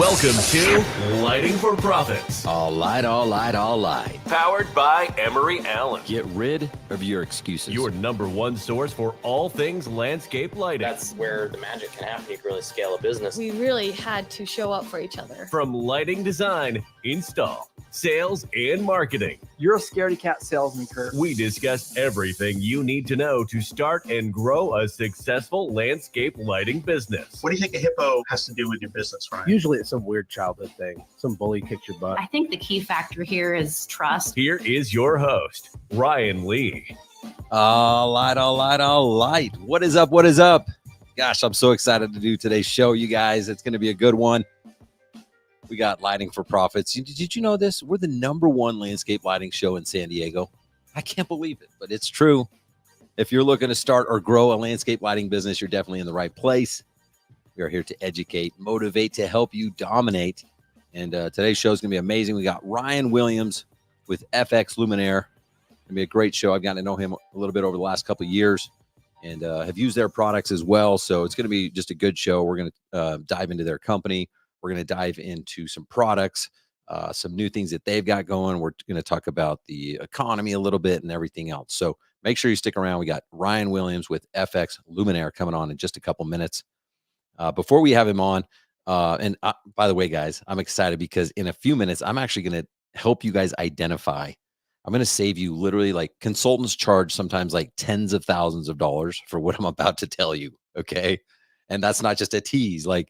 Welcome to Lighting for Profits. All light, all light, all light. Powered by Emery Allen. Get rid of your excuses. Your #1 source for all things landscape lighting. That's where the magic can happen. You can really scale a business. We really had to show up for each other. From lighting design, install, sales, and marketing. You're a scaredy cat salesman, Kurt. We discuss everything you need to know to start and grow a successful landscape lighting business. What do you think a hippo has to do with your business, Ryan? Usually it's some weird childhood thing. Some bully kicked your butt. I think the key factor here is trust. Here is your host, Ryan Lee. All light, all light, all light. What is up? What is up? Gosh, I'm so excited to do today's show, you guys. It's going to be a good one. We got Lighting for Profits. Did you know this? We're the #1 landscape lighting show in San Diego. I can't believe it, but it's true. If you're looking to start or grow a landscape lighting business, you're definitely in the right place. We are here to educate, motivate, to help you dominate. And today's show is going to be amazing. We got Ryan Williams with FX Luminaire. It's going to be a great show. I've gotten to know him a little bit over the last couple of years and have used their products as well. So it's going to be just a good show. We're going to dive into their company. We're going to dive into some products, some new things that they've got going. We're going to talk about the economy a little bit and everything else. So make sure you stick around. We got Ryan Williams with FX Luminaire coming on in just a couple minutes. Before we have him on, and by the way, guys, I'm excited because in a few minutes, I'm actually going to help you guys identify. I'm going to save you literally, like, consultants charge sometimes like tens of thousands of dollars for what I'm about to tell you. Okay. And that's not just a tease. Like,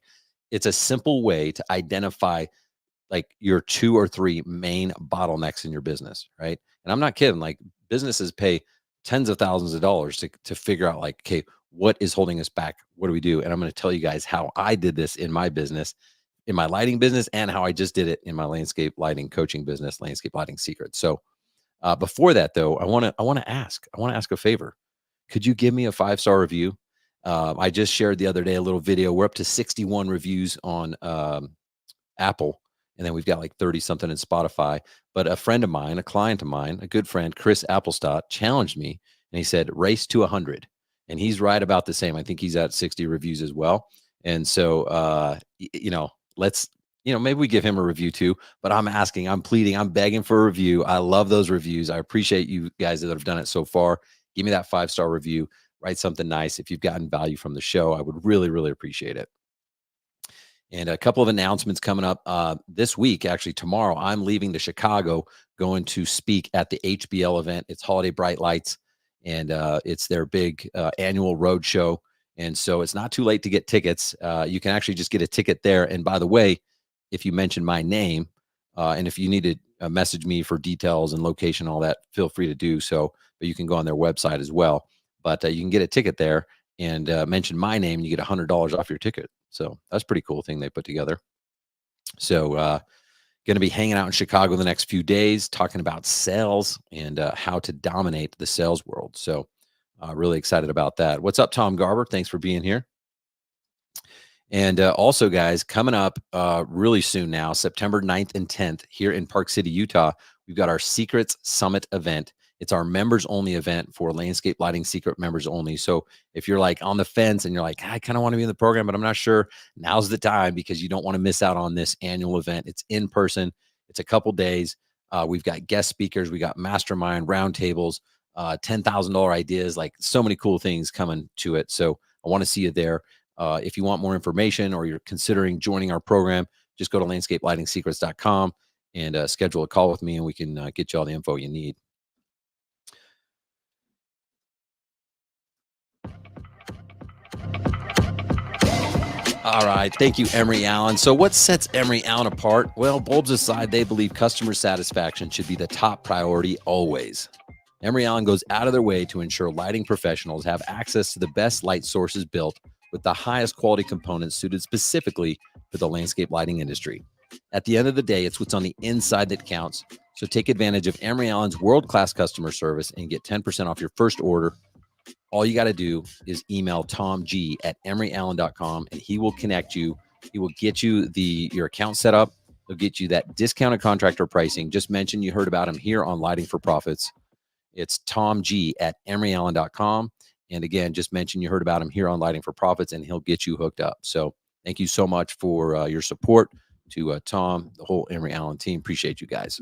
it's a simple way to identify like your 2 or 3 main bottlenecks in your business. Right. And I'm not kidding. Like, businesses pay tens of thousands of dollars to figure out, like, okay, what is holding us back? What do we do? And I'm going to tell you guys how I did this in my business, in my lighting business, and how I just did it in my landscape lighting coaching business, Landscape Lighting Secrets. So before that, though, I want to ask a favor. Could you give me a 5-star review? I just shared the other day a little video. We're up to 61 reviews on Apple, and then we've got like 30 something in Spotify. But a friend of mine, a client of mine, a good friend, Chris Applestott, challenged me, and he said, race to 100. And he's right about the same. I think he's at 60 reviews as well. And so, let's, maybe we give him a review too. But I'm asking, I'm pleading, I'm begging for a review. I love those reviews. I appreciate you guys that have done it so far. Give me that 5-star review. Write something nice. If you've gotten value from the show, I would really, really appreciate it. And a couple of announcements coming up this week. Actually, tomorrow, I'm leaving to Chicago, going to speak at the HBL event. It's Holiday Bright Lights. And it's their big annual road show. And so it's not too late to get tickets. You can actually just get a ticket there. And by the way, if you mention my name, and if you need to message me for details and location, all that, feel free to do so. But you can go on their website as well. But you can get a ticket there and mention my name, and you get $100 off your ticket. So that's a pretty cool thing they put together. So going to be hanging out in Chicago the next few days, talking about sales and how to dominate the sales world. So really excited about that. What's up, Tom Garber? Thanks for being here. And also, guys, coming up really soon now, September 9th and 10th here in Park City, Utah, we've got our Secrets Summit event. It's our members only event for Landscape Lighting Secret members only. So if you're like on the fence and you're like, I kind of want to be in the program, but I'm not sure, now's the time, because you don't want to miss out on this annual event. It's in person. It's a couple days. We've got guest speakers. We got mastermind roundtables, $10,000 ideas, like so many cool things coming to it. So I want to see you there. If you want more information or you're considering joining our program, just go to landscapelightingsecrets.com and schedule a call with me, and we can get you all the info you need. All right. Thank you, Emery Allen. So what sets Emery Allen apart? Well, bulbs aside, they believe customer satisfaction should be the top priority always. Emery Allen goes out of their way to ensure lighting professionals have access to the best light sources built with the highest quality components suited specifically for the landscape lighting industry. At the end of the day, it's what's on the inside that counts. So take advantage of Emery Allen's world-class customer service and get 10% off your first order. All you got to do is email Tom G at emeryallen.com, and he will connect you. He will get you your account set up. He'll get you that discounted contractor pricing. Just mention you heard about him here on Lighting for Profits. It's Tom G at emeryallen.com. And again, just mention you heard about him here on Lighting for Profits, and he'll get you hooked up. So thank you so much for your support. to Tom, the whole Emery Allen team. Appreciate you guys.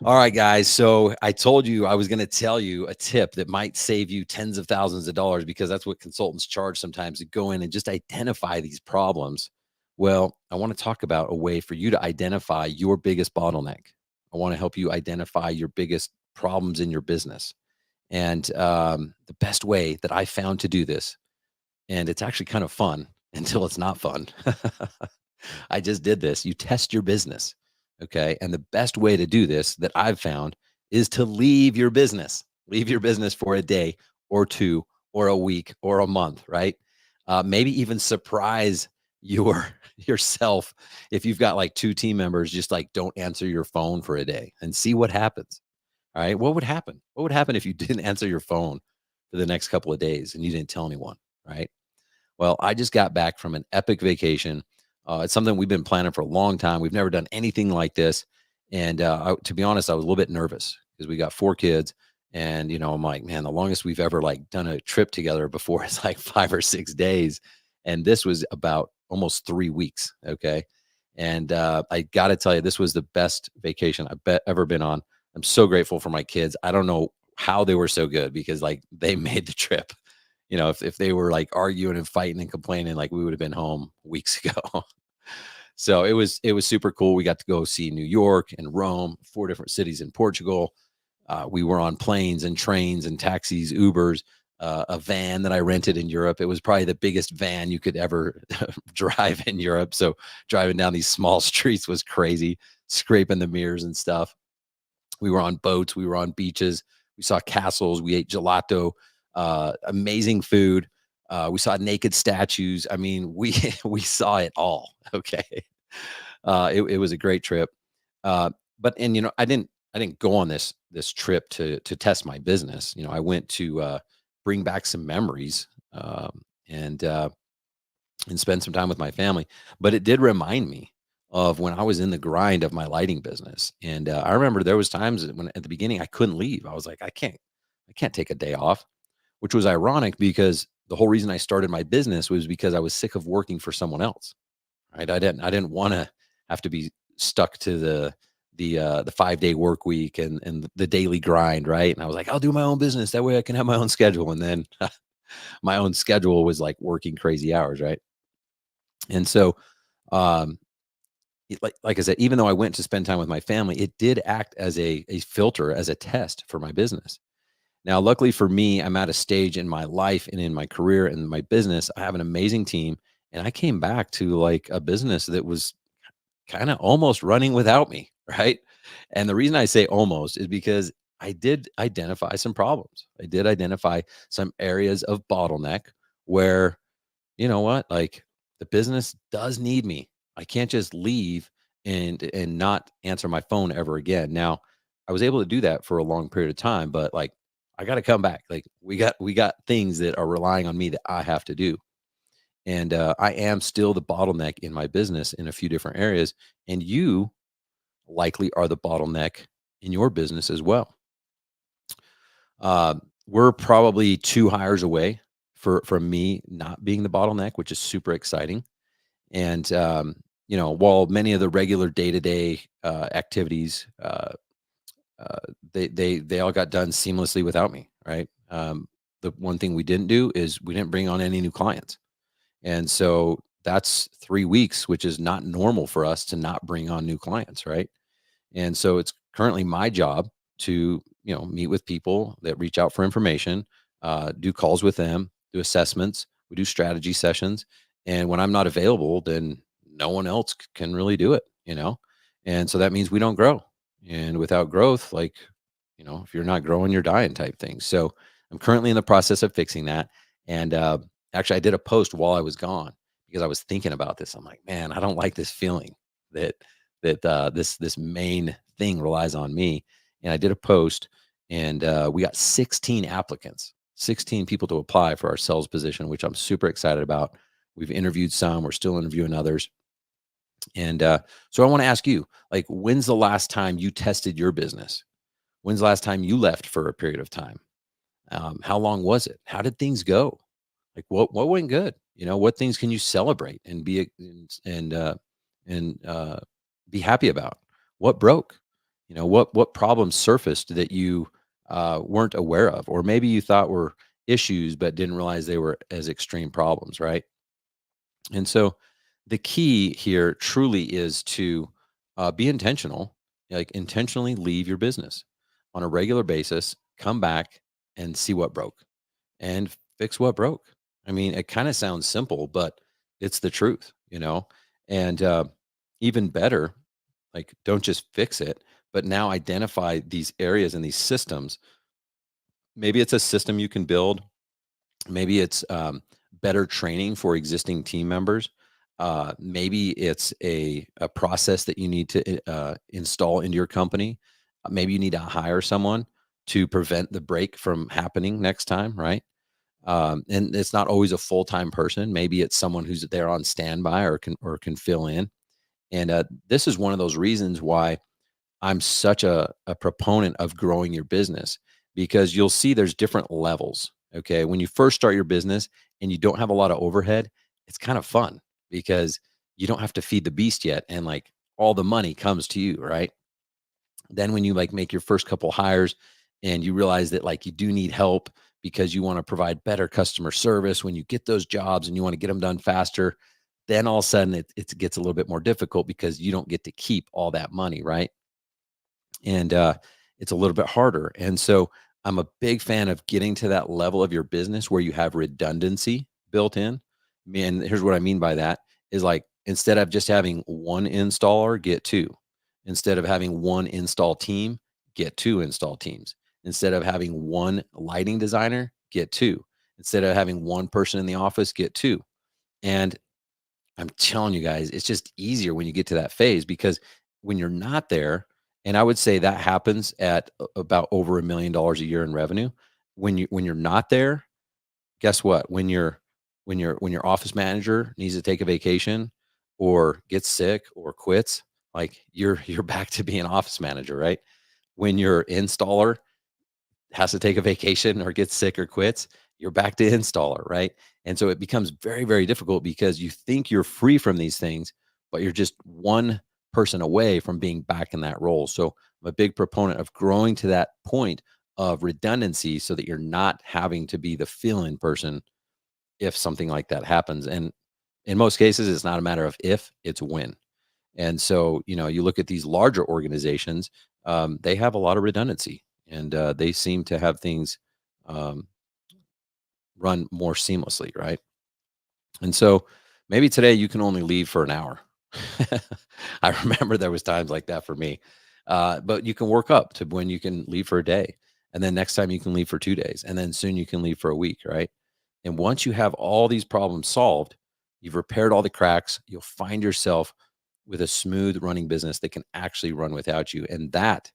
All right, guys. So I told you I was going to tell you a tip that might save you tens of thousands of dollars, because that's what consultants charge sometimes, to go in and just identify these problems. Well, I want to talk about a way for you to identify your biggest bottleneck. I want to help you identify your biggest problems in your business. And the best way that I found to do this, and it's actually kind of fun until it's not fun. I just did this. You test your business. Okay. And the best way to do this that I've found is to leave your business. Leave your business for a day or two or a week or a month, right? Maybe even surprise yourself. If you've got like 2 team members, just like don't answer your phone for a day and see what happens. All right. What would happen? What would happen if you didn't answer your phone for the next couple of days and you didn't tell anyone? Right. Well, I just got back from an epic vacation. It's something we've been planning for a long time. We've never done anything like this. And to be honest, I was a little bit nervous because we got 4 kids. And, I'm like, man, the longest we've ever like done a trip together before is like 5 or 6 days. And this was about almost 3 weeks. Okay. And I got to tell you, this was the best vacation I've ever been on. I'm so grateful for my kids. I don't know how they were so good, because like they made the trip. If they were like arguing and fighting and complaining, like we would have been home weeks ago. So it was super cool. We got to go see New York and Rome, 4 different cities in Portugal. We were on planes and trains and taxis, Ubers, a van that I rented in Europe. It was probably the biggest van you could ever drive in Europe. So driving down these small streets was crazy, scraping the mirrors and stuff. We were on boats. We were on beaches. We saw castles. We ate gelato, amazing food. We saw naked statues. I mean, we saw it all. Okay. It was a great trip. I didn't go on this trip to test my business. I went to bring back some memories and spend some time with my family. But it did remind me of when I was in the grind of my lighting business. And I remember there was times when at the beginning I couldn't leave. I was like, I can't take a day off, which was ironic because the whole reason I started my business was because I was sick of working for someone else. Right? I didn't want to have to be stuck to the 5-day work week and the daily grind. Right. And I was like, I'll do my own business. That way I can have my own schedule. And then my own schedule was like working crazy hours. Right. And so, like I said, even though I went to spend time with my family, it did act as a filter, as a test for my business. Now, luckily for me, I'm at a stage in my life and in my career and my business. I have an amazing team, and I came back to like a business that was kind of almost running without me, right? And the reason I say almost is because I did identify some problems. I did identify some areas of bottleneck where, you know what, like the business does need me. I can't just leave and not answer my phone ever again. Now, I was able to do that for a long period of time, but like I got to come back. Like we got things that are relying on me that I have to do. And I am still the bottleneck in my business in a few different areas. And you likely are the bottleneck in your business as well. We're probably 2 hires away from me not being the bottleneck, which is super exciting. And, while many of the regular day-to-day activities, they all got done seamlessly without me, right? The one thing we didn't do is we didn't bring on any new clients. And so that's 3 weeks, which is not normal for us to not bring on new clients, right? And so it's currently my job to, meet with people that reach out for information, do calls with them, do assessments, we do strategy sessions. And when I'm not available, then no one else can really do it, And so that means we don't grow. And without growth, like, if you're not growing, you're dying type thing. So I'm currently in the process of fixing that. And actually, I did a post while I was gone because I was thinking about this. I'm like, man, I don't like this feeling that this main thing relies on me. And I did a post, and we got 16 applicants, 16 people to apply for our sales position, which I'm super excited about. We've interviewed some. We're still interviewing others. And so I want to ask you, like, when's the last time you tested your business? When's the last time you left for a period of time? How long was it? How did things go? Like what went good? What things can you celebrate and be happy about? What broke? What problems surfaced that you weren't aware of, or maybe you thought were issues but didn't realize they were as extreme problems, right? And so the key here truly is to be intentional, like intentionally leave your business on a regular basis, come back and see what broke and fix what broke. I mean, it kind of sounds simple, but it's the truth. And even better, like don't just fix it, but now identify these areas and these systems. Maybe it's a system you can build. Maybe it's better training for existing team members. Maybe it's a process that you need to install into your company. Maybe you need to hire someone to prevent the break from happening next time, right? And it's not always a full-time person. Maybe it's someone who's there on standby or can fill in. And this is one of those reasons why I'm such a proponent of growing your business, because you'll see there's different levels. Okay. When you first start your business and you don't have a lot of overhead, it's kind of fun because you don't have to feed the beast yet. And like all the money comes to you, right? Then when you like make your first couple hires and you realize that like you do need help because you want to provide better customer service when you get those jobs and you want to get them done faster, then all of a sudden it gets a little bit more difficult because you don't get to keep all that money, right? And it's a little bit harder. And so I'm a big fan of getting to that level of your business where you have redundancy built in. And here's what I mean by that is like, instead of just having one installer, get two. Instead of having one install team, get two install teams. Instead of having one lighting designer, get two. Instead of having one person in the office, get two. And I'm telling you guys, it's just easier when you get to that phase, because when you're not there, and I would say that happens at about over $1 million a year in revenue. When you're not there, guess what? When your office manager needs to take a vacation or gets sick or quits, like you're back to being office manager, right? When your installer has to take a vacation or gets sick or quits, you're back to installer, right? And so it becomes very, very difficult because you think you're free from these things, but you're just one person away from being back in that role. So I'm a big proponent of growing to that point of redundancy so that you're not having to be the fill-in person if something like that happens. And in most cases, it's not a matter of if, it's when. And so, you look at these larger organizations, they have a lot of redundancy, and they seem to have things um, run more seamlessly, right? And so maybe today you can only leave for an hour. I remember there was times like that for me. But you can work up to when you can leave for a day. And then next time you can leave for 2 days. And then soon you can leave for a week, right? And once you have all these problems solved, you've repaired all the cracks, you'll find yourself with a smooth running business that can actually run without you. And that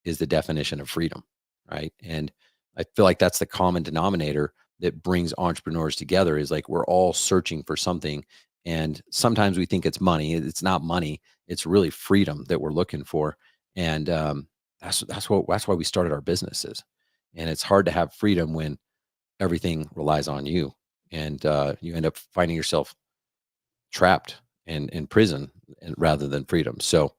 is the definition of freedom, right? And I feel like that's the common denominator that brings entrepreneurs together, is like we're all searching for something. And sometimes we think it's money. It's not money. It's really freedom that we're looking for. And that's why we started our businesses. And it's hard to have freedom when everything relies on you, and you end up finding yourself trapped in prison rather than freedom. So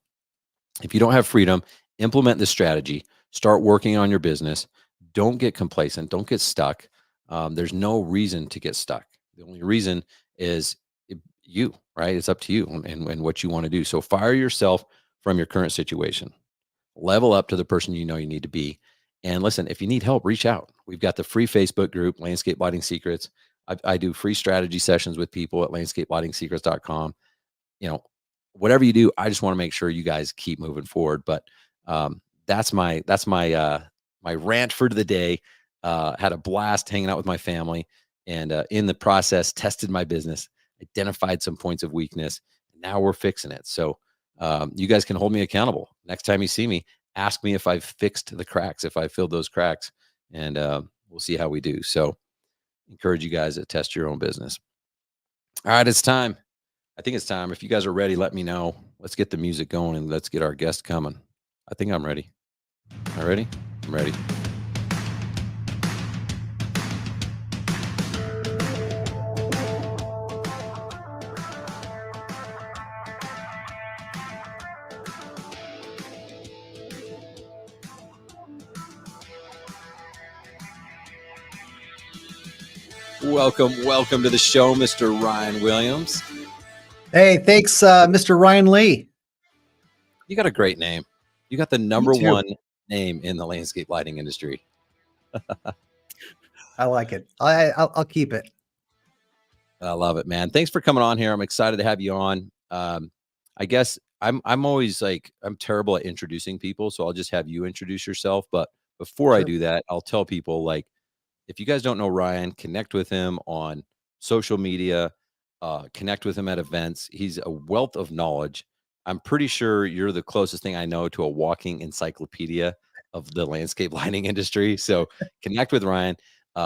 if you don't have freedom, implement this strategy. Start working on your business. Don't get complacent. Don't get stuck. There's no reason to get stuck. The only reason is you, right? It's up to you and what you want to do. So fire yourself from your current situation. Level up to the person you know you need to be. And listen, if you need help, reach out. We've got the free Facebook group, Landscape Lighting Secrets. I do free strategy sessions with people at landscapelightingsecrets.com. Whatever you do, I just want to make sure you guys keep moving forward. But that's my rant for the day. Had a blast hanging out with my family, and in the process, tested my business, identified some points of weakness. Now we're fixing it. So you guys can hold me accountable. Next time you see me, ask me if I've fixed the cracks, if I filled those cracks, and we'll see how we do. So encourage you guys to test your own business. All right, it's time. I think it's time. If you guys are ready, let me know. Let's get the music going and let's get our guest coming. I think I'm ready. Am I ready? I'm ready. Welcome to the show, Mr. Ryan Williams. Hey, thanks, Mr. Ryan Lee. You got a great name. You got the number too. one name in the landscape lighting industry. I like it. I'll keep it. I love it, man. Thanks for coming on here. I'm excited to have you on. I guess I'm always like, I'm terrible at introducing people, so I'll just have you introduce yourself. But before I do that, I'll tell people, like, if you guys don't know Ryan, connect with him on social media, connect with him at events. He's a wealth of knowledge. I'm pretty sure you're the closest thing I know to a walking encyclopedia of the landscape lighting industry. So connect with Ryan,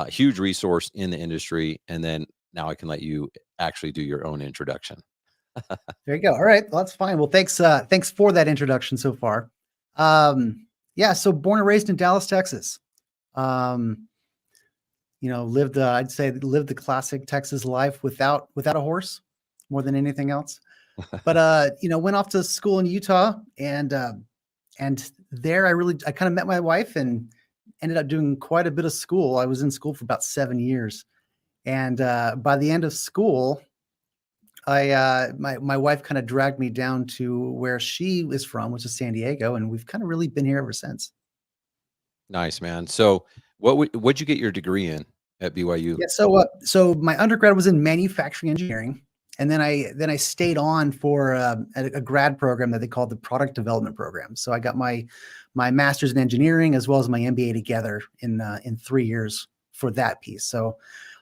huge resource in the industry. And then now I can let you actually do your own introduction. There you go. All right. Well, that's fine. Well, thanks for that introduction so far. Yeah. So born and raised in Dallas, Texas. Lived the classic Texas life without a horse more than anything else. But, went off to school in Utah and there I kind of met my wife and ended up doing quite a bit of school. I was in school for about 7 years. And, by the end of school, my wife kind of dragged me down to where she is from, which is San Diego. And we've kind of really been here ever since. Nice, man. So what'd you get your degree in at BYU? Yeah. So my undergrad was in manufacturing engineering. And then I stayed on for a grad program that they called the product development program. So I got my master's in engineering as well as my MBA together in 3 years for that piece. So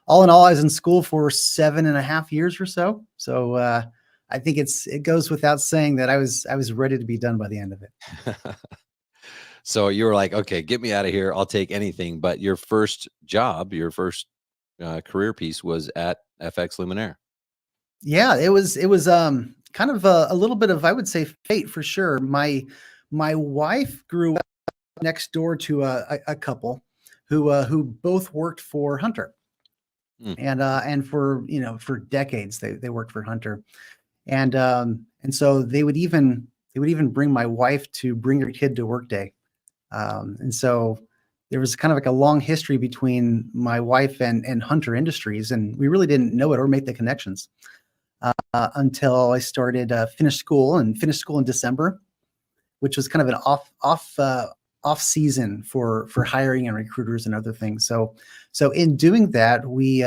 all in all, I was in school for 7.5 years or so. So I think it goes without saying that I was ready to be done by the end of it. So you were like, okay, get me out of here. I'll take anything. But your first job, your first career piece was at FX Luminaire. Yeah, it was kind of a little bit of, I would say, fate for sure. My wife grew up next door to a couple who both worked for Hunter. And for decades they worked for Hunter. And so they would even bring my wife to bring her kid to work day. And so there was kind of like a long history between my wife and Hunter Industries, and we really didn't know it or make the connections until I started finished school in December, which was kind of an off season for hiring and recruiters and other things. So in doing that, we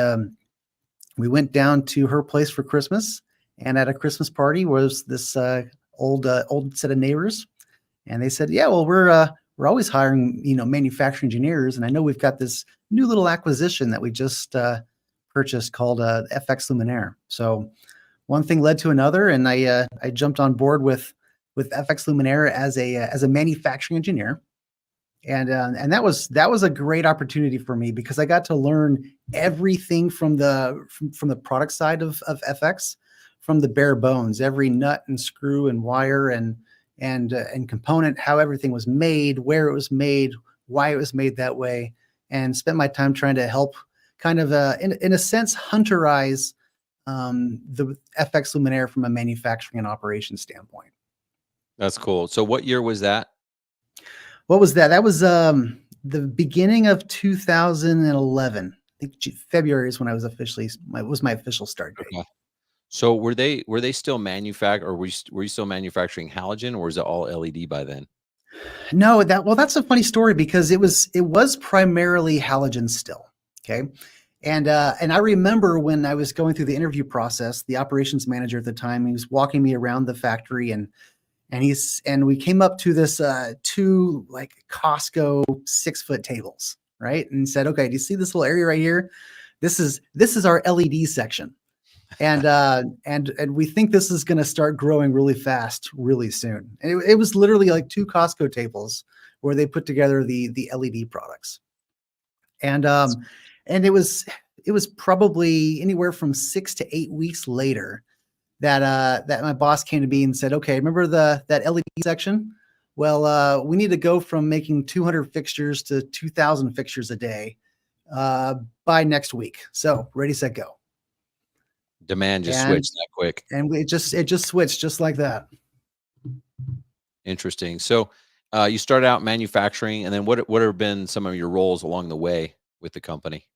went down to her place for Christmas, and at a Christmas party was this old set of neighbors, and they said, yeah, well, we're always hiring, manufacturing engineers. And I know we've got this new little acquisition that we just purchased called FX Luminaire. So one thing led to another, and I jumped on board with FX Luminaire as a manufacturing engineer. And that was a great opportunity for me because I got to learn everything from the product side of FX, from the bare bones, every nut and screw and wire and component, how everything was made, where it was made, why it was made that way, and spent my time trying to help kind of in a sense hunterize the FX Luminaire from a manufacturing and operations standpoint. That's cool. So what year was that? What was that? That was the beginning of 2011. I think February is when I was my official start date. Okay. So were they still were you still manufacturing halogen, or is it all LED by then? No, that's a funny story because it was primarily halogen still. Okay. And I remember when I was going through the interview process, the operations manager at the time, he was walking me around the factory and we came up to this two like Costco 6-foot tables, right? And he said, okay, do you see this little area right here? This is our LED section. And we think this is going to start growing really fast, really soon. And it was literally like 2 Costco tables where they put together the LED products. And it was probably anywhere from 6 to 8 weeks later that my boss came to me and said, okay, remember that LED section? Well, we need to go from making 200 fixtures to 2,000 fixtures a day by next week. So ready, set, go. Demand just switched that quick. And it just switched just like that. Interesting. So you started out manufacturing, and then what have been some of your roles along the way with the company?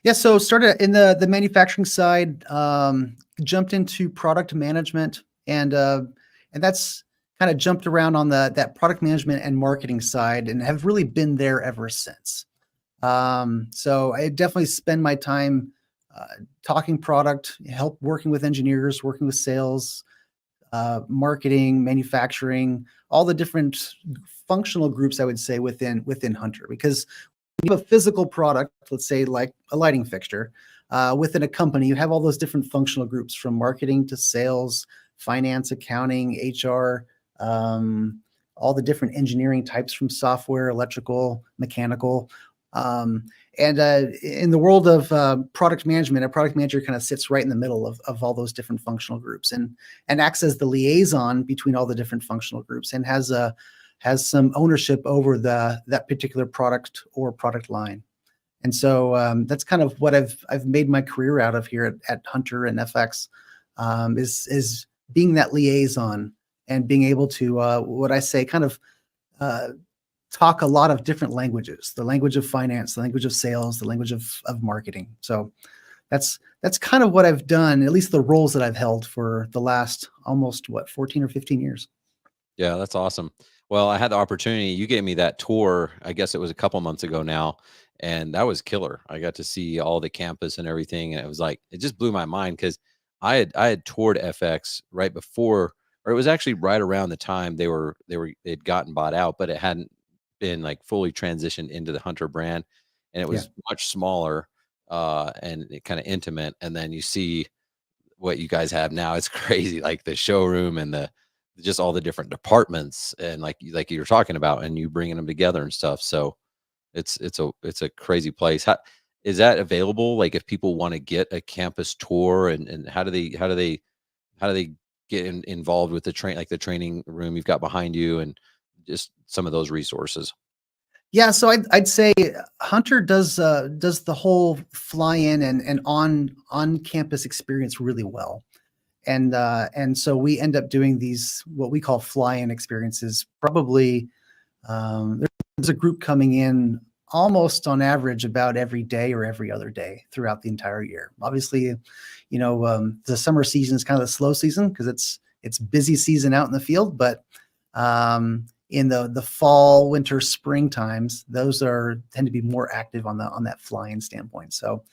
Yeah, so started in the manufacturing side, jumped into product management, and that's kind of jumped around on that product management and marketing side, and have really been there ever since. So I definitely spend my time talking product, help working with engineers, working with sales, marketing, manufacturing, all the different functional groups I would say within Hunter, because you have a physical product, let's say like a lighting fixture, within a company, you have all those different functional groups from marketing to sales, finance, accounting, HR, all the different engineering types from software, electrical, mechanical. And in the world of product management, a product manager kind of sits right in the middle of all those different functional groups and acts as the liaison between all the different functional groups and has some ownership over that particular product or product line. And so that's kind of what I've made my career out of here at Hunter and FX, is being that liaison and being able to what I say kind of talk a lot of different languages: the language of finance, the language of sales, the language of marketing. So that's kind of what I've done, at least the roles that I've held for the last almost 14 or 15 years. Yeah, that's awesome. Well, I had the opportunity. You gave me that tour. I guess it was a couple months ago now, and that was killer. I got to see all the campus and everything, and it was like it just blew my mind because I had toured FX right before, or it was actually right around the time they'd gotten bought out, but it hadn't been like fully transitioned into the Hunter brand, and it was much smaller and kind of intimate. And then you see what you guys have now. It's crazy, like the showroom and the just all the different departments, and like you were talking about, and you bringing them together and stuff. So it's a crazy place. How is that available? Like if people want to get a campus tour, and how do they get involved with the the training room you've got behind you, and just some of those resources? Yeah, so I'd say Hunter does the whole fly-in and on campus experience really well, and so we end up doing these what we call fly-in experiences. Probably there's a group coming in almost on average about every day or every other day throughout the entire year. Obviously, the summer season is kind of the slow season because it's busy season out in the field, but in the fall, winter, spring times, those tend to be more active on that fly-in standpoint. So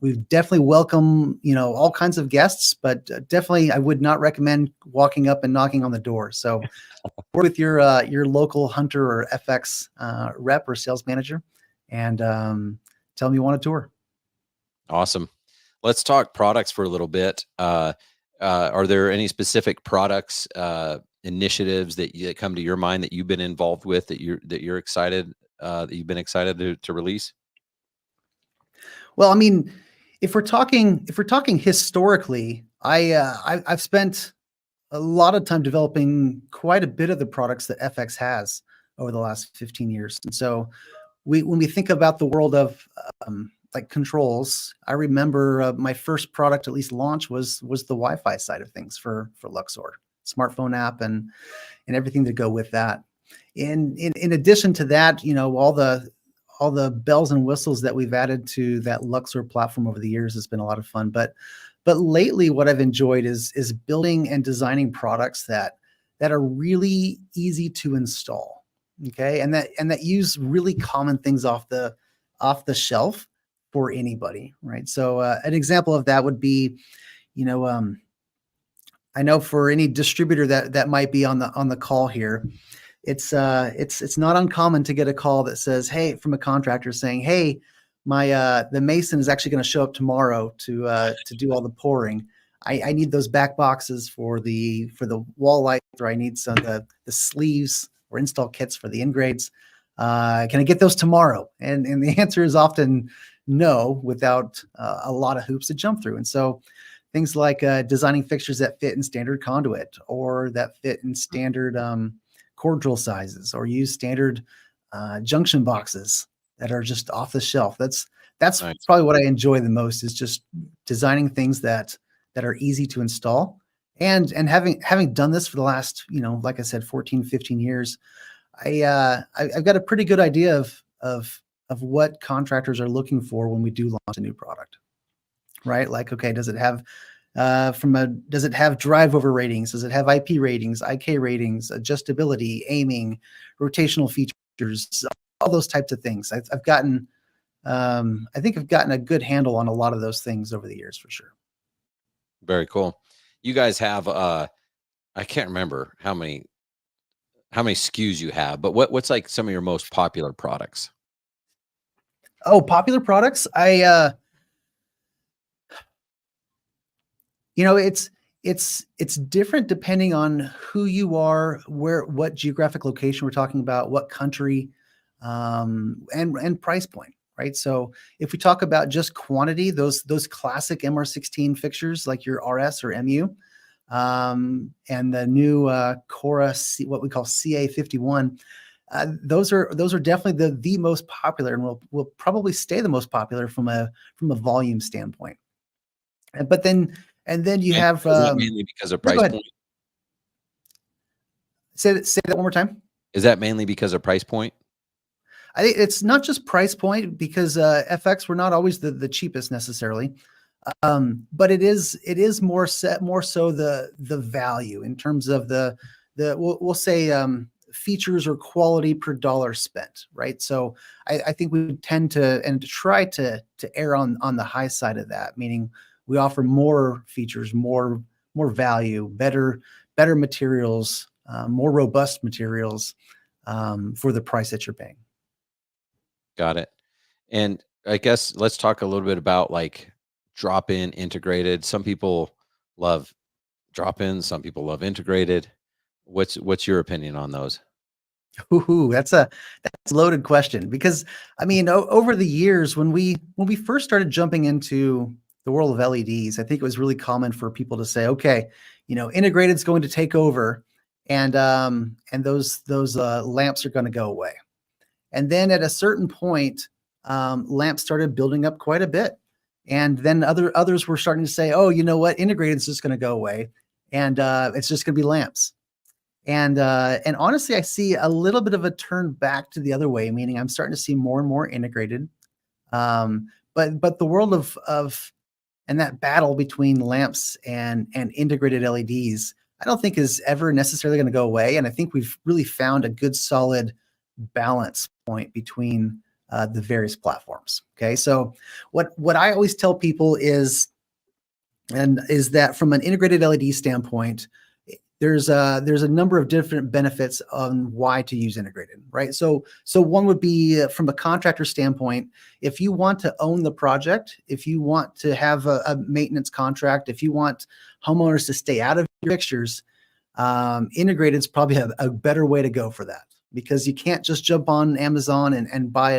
we definitely welcome all kinds of guests, but definitely I would not recommend walking up and knocking on the door. So work with your local Hunter or FX rep or sales manager, and tell them you want a tour. Awesome. Let's talk products for a little bit. Are there any specific products, initiatives that come to your mind that you've been involved with that you're excited that you've been excited to release? Well, I mean, if we're talking historically, I've spent a lot of time developing quite a bit of the products that FX has over the last 15 years. And so when we think about the world of like controls, I remember my first product, at least launch, was the Wi-Fi side of things for Luxor, smartphone app and everything to go with that. In addition to that, all the bells and whistles that we've added to that Luxor platform over the years has been a lot of fun. But lately, what I've enjoyed is building and designing products that are really easy to install. Okay, and that use really common things off the shelf for anybody, right? So an example of that would be, I know for any distributor that might be on the call here, it's not uncommon to get a call that says, hey, from a contractor saying, hey, the mason is actually going to show up tomorrow to do all the pouring. I need those back boxes for the wall lights, or I need some of the sleeves or install kits for the ingrades. Can I get those tomorrow? And the answer is often no, without a lot of hoops to jump through. And so things like designing fixtures that fit in standard conduit, or that fit in standard cord drill sizes, or use standard junction boxes that are just off the shelf. That's nice. Probably what I enjoy the most, is just designing things that are easy to install. And having done this for the last, like I said, 14, 15 years, I've got a pretty good idea of what contractors are looking for when we do launch a new product, right? Like, okay, does it have does it have drive over ratings? Does it have IP ratings, IK ratings, adjustability, aiming, rotational features, all those types of things? I've gotten, I think I've gotten a good handle on a lot of those things over the years for sure. Very cool. You guys have, I can't remember how many SKUs you have, but what's like some of your most popular products? Oh, popular products. It's different depending on who you are, what geographic location we're talking about, what country, and price point, right? So if we talk about just quantity, those classic MR16 fixtures like your RS or MU, and the new Cora what we call CA51, those are definitely the most popular, and will probably stay the most popular from a volume standpoint. But then you have Is that mainly because of price point? Say that one more time. Is that mainly because of price point? I think it's not just price point, because FX, we're not always the cheapest necessarily, but it is more so the value in terms of the we'll say features or quality per dollar spent, right? So I think we tend to try to err on the high side of that, meaning we offer more features, more value, better materials, more robust materials for the price that you're paying. Got it. And I guess let's talk a little bit about like drop-in integrated. Some people love drop-in, some people love integrated. What's your opinion on those? Ooh, that's a loaded question, because I mean, over the years, when we first started jumping into the world of LEDs, I think it was really common for people to say, okay, integrated is going to take over, and those lamps are going to go away. And then at a certain point, lamps started building up quite a bit. And then others were starting to say, oh, you know what? Integrated is just going to go away, and it's just going to be lamps. And honestly, I see a little bit of a turn back to the other way, meaning I'm starting to see more and more integrated. But the world of and that battle between lamps and integrated LEDs, I don't think is ever necessarily going to go away. And I think we've really found a good solid balance point between the various platforms. Okay, so what I always tell people is that from an integrated LED standpoint, there's a number of different benefits on why to use integrated, right? So one would be from a contractor standpoint, if you want to own the project, if you want to have a maintenance contract, if you want homeowners to stay out of your fixtures, integrated is probably a better way to go for that, because you can't just jump on Amazon and buy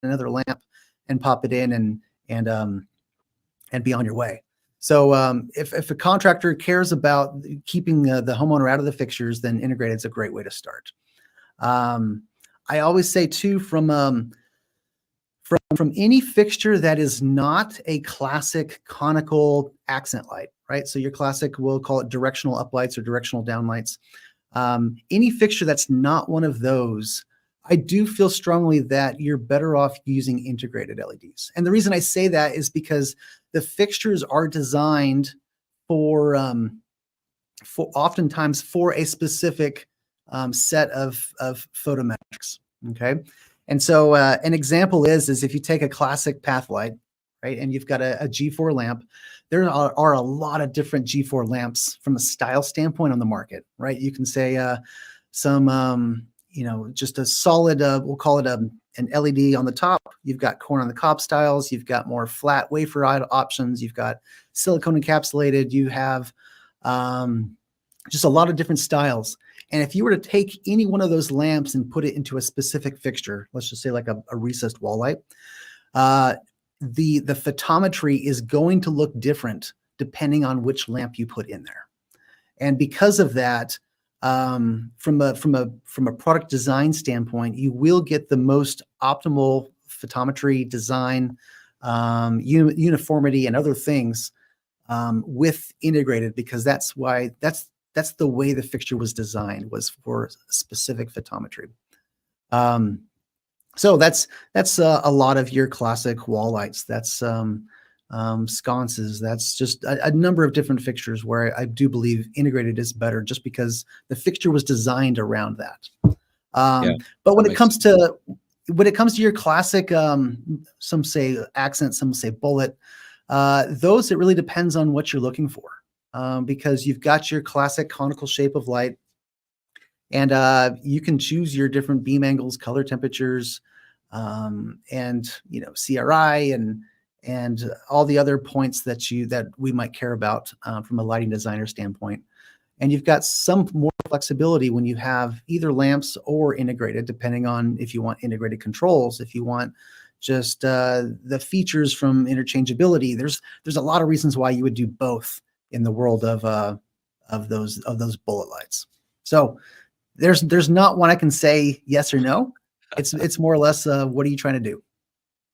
another lamp and pop it in and be on your way. So if a contractor cares about keeping the homeowner out of the fixtures, then integrated is a great way to start. I always say too, from any fixture that is not a classic conical accent light, right? So your classic, we'll call it directional uplights or directional downlights. Any fixture that's not one of those, I do feel strongly that you're better off using integrated LEDs. And the reason I say that is because the fixtures are designed for oftentimes for a specific set of photometrics. Okay. And so an example is if you take a classic path light, right, and you've got a G4 lamp, there are a lot of different G4 lamps from a style standpoint on the market, right? You can say some, just a solid, we'll call it an LED on the top. You've got corn on the cob styles. You've got more flat wafer options. You've got silicone encapsulated. You have just a lot of different styles. And if you were to take any one of those lamps and put it into a specific fixture, let's just say like a recessed wall light, the photometry is going to look different depending on which lamp you put in there. And because of that, from a product design standpoint, you will get the most optimal photometry design, uniformity, and other things with integrated, because that's the way the fixture was designed, was for specific photometry. So that's a lot of your classic wall lights. That's sconces. That's just a number of different fixtures where I do believe integrated is better, just because the fixture was designed around that. Yeah, But when that it makes comes to your classic, some say accent, some say bullet, those, it really depends on what you're looking for, because you've got your classic conical shape of light, and you can choose your different beam angles, color temperatures, and CRI and all the other points that we might care about from a lighting designer standpoint. And you've got some more flexibility when you have either lamps or integrated, depending on if you want integrated controls, if you want just the features from interchangeability. There's a lot of reasons why you would do both in the world of those bullet lights. So there's not one I can say yes or no. It's more or less what are you trying to do?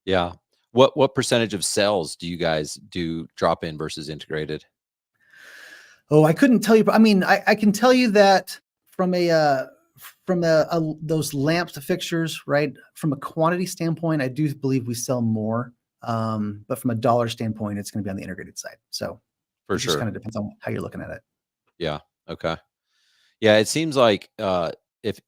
Yeah. What percentage of sales do you guys do drop in versus integrated? Oh, I couldn't tell you, but I mean, I can tell you that from those lamps to fixtures, right? From a quantity standpoint, I do believe we sell more. But from a dollar standpoint, it's going to be on the integrated side. So For it just sure. kind of depends on how you're looking at it. Yeah. Okay. Yeah, it seems like if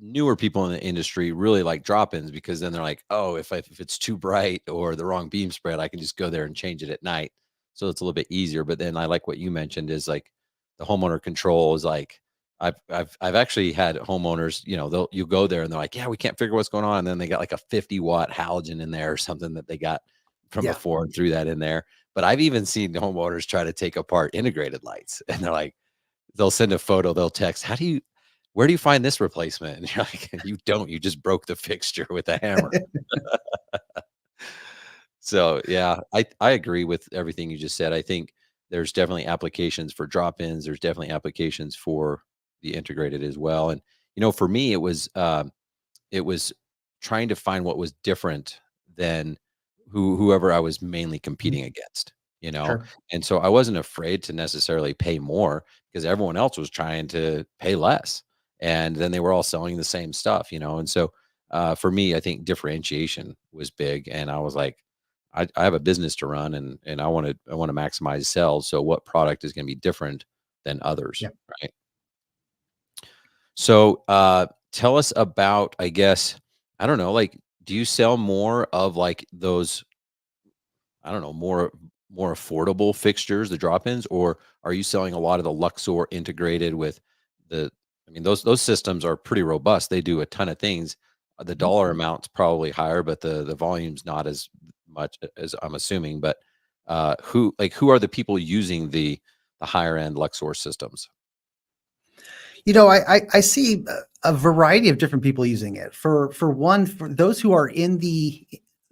newer people in the industry really like drop-ins, because then they're like, oh, if it's too bright or the wrong beam spread, I can just go there and change it at night, so it's a little bit easier. But then I like what you mentioned is like the homeowner control is like I've actually had homeowners, you go there and they're like, yeah, we can't figure what's going on, and then they got like a 50-watt halogen in there or something that they got from Yeah. before and threw that in there. But I've even seen homeowners try to take apart integrated lights, and they're like, they'll send a photo, they'll text, where do you find this replacement? And you're like, you just broke the fixture with a hammer. So yeah, I agree with everything you just said. I think there's definitely applications for drop-ins. There's definitely applications for the integrated as well. And for me, it was trying to find what was different than whoever I was mainly competing against. Sure. And so I wasn't afraid to necessarily pay more because everyone else was trying to pay less, and then they were all selling the same stuff. And so for me, I think differentiation was big, and I was like, I have a business to run, and I want to maximize sales. So what product is going to be different than others, Yeah. right? So tell us about, I guess, I don't know, like, do you sell more of like those, I don't know, more affordable fixtures, the drop-ins, or are you selling a lot of the Luxor integrated with the? I mean, those systems are pretty robust. They do a ton of things. The dollar amount's probably higher, but the volume's not as much as I'm assuming. But who are the people using the higher end Luxor systems? I see a variety of different people using it. For one, for those who are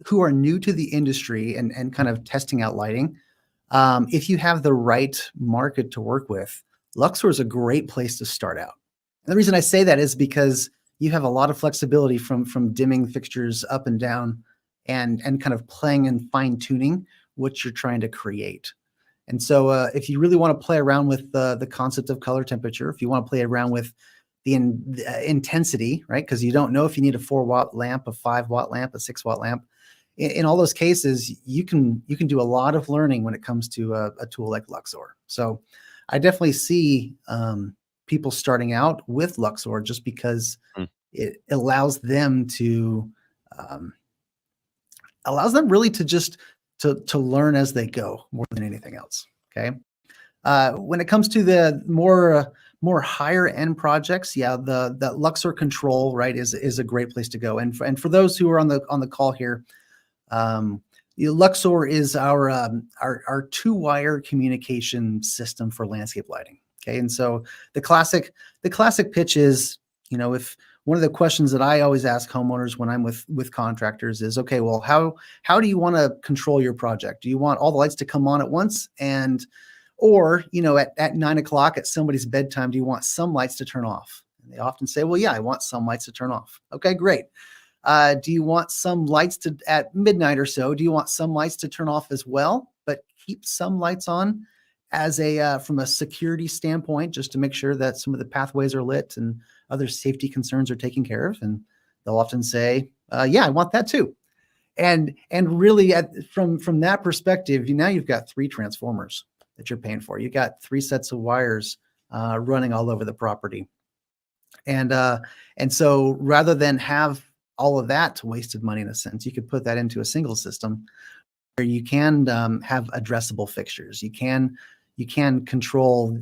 who are new to the industry and kind of testing out lighting, if you have the right market to work with, Luxor is a great place to start out. And the reason I say that is because you have a lot of flexibility from dimming fixtures up and down, and kind of playing and fine tuning what you're trying to create. And so if you really want to play around with the concept of color temperature, if you want to play around with the intensity, right? Because you don't know if you need a 4-watt lamp, a 5-watt lamp, a 6-watt lamp. In all those cases, you can do a lot of learning when it comes to a tool like Luxor. So I definitely see people starting out with Luxor just because it allows them really to just to learn as they go more than anything else. Okay. When it comes to the more higher end projects, yeah, the Luxor control, right, is a great place to go. And for those who are on the call here, Luxor is our 2-wire communication system for landscape lighting. Okay. And so the classic pitch is, if one of the questions that I always ask homeowners when I'm with contractors is, okay, well, how do you want to control your project? Do you want all the lights to come on at once? Or at 9 o'clock at somebody's bedtime, do you want some lights to turn off? And they often say, well, yeah, I want some lights to turn off. Okay, great. Do you want some lights at midnight or so? Do you want some lights to turn off as well, but keep some lights on as from a security standpoint, just to make sure that some of the pathways are lit and other safety concerns are taken care of? And they'll often say, Yeah, I want that too. And really from that perspective, now you've got 3 transformers that you're paying for. You got 3 sets of wires running all over the property. And so rather than have all of that wasted money in a sense, you could put that into a single system where you can have addressable fixtures. You can control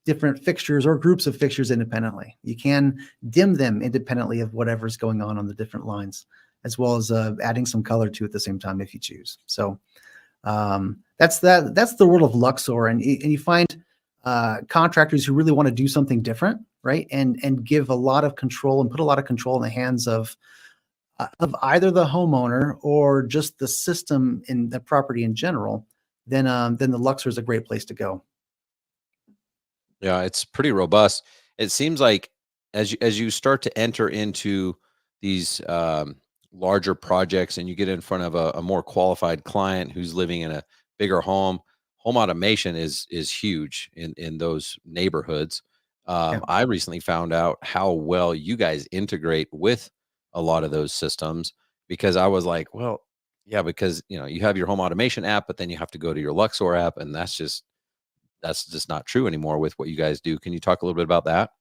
different fixtures or groups of fixtures independently. You can dim them independently of whatever's going on the different lines, as well as adding some color to it at the same time if you choose. So that's the world of Luxor, and you find contractors who really want to do something different, right? And give a lot of control and put a lot of control in the hands of either the homeowner or just the system in the property in general. Then the Luxor is a great place to go. Yeah, it's pretty robust. It seems like as you start to enter into these larger projects and you get in front of a more qualified client who's living in a bigger home automation is huge in those neighborhoods. Yeah. I recently found out how well you guys integrate with a lot of those systems, because I was like, well, yeah, because you have your home automation app, but then you have to go to your Luxor app, and that's just not true anymore with what you guys do. Can you talk a little bit about that?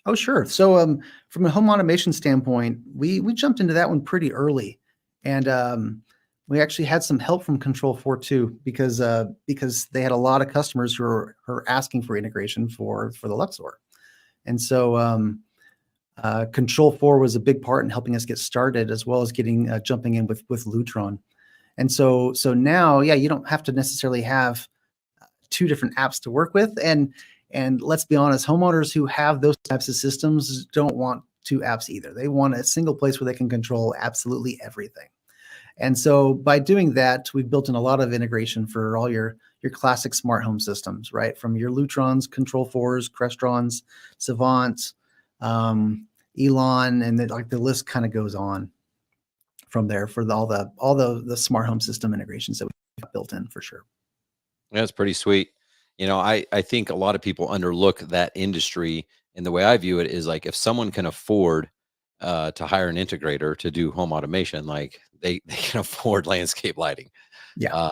Oh, sure. So from a home automation standpoint, we jumped into that one pretty early, and we actually had some help from Control 4 too, because they had a lot of customers who are asking for integration for the Luxor, and so Control 4 was a big part in helping us get started, as well as getting jumping in with Lutron. And so now, yeah, you don't have to necessarily have 2 different apps to work with. And let's be honest, homeowners who have those types of systems don't want 2 apps either. They want a single place where they can control absolutely everything. And so by doing that, we've built in a lot of integration for all your classic smart home systems, right? From your Lutrons, Control 4s, Crestrons, Savants, Elon, and the list kind of goes on from there for all the smart home system integrations that we've built in for sure. Yeah, it's pretty sweet. I think a lot of people underlook that industry, and the way I view it is like, if someone can afford to hire an integrator to do home automation, like they can afford landscape lighting. Yeah.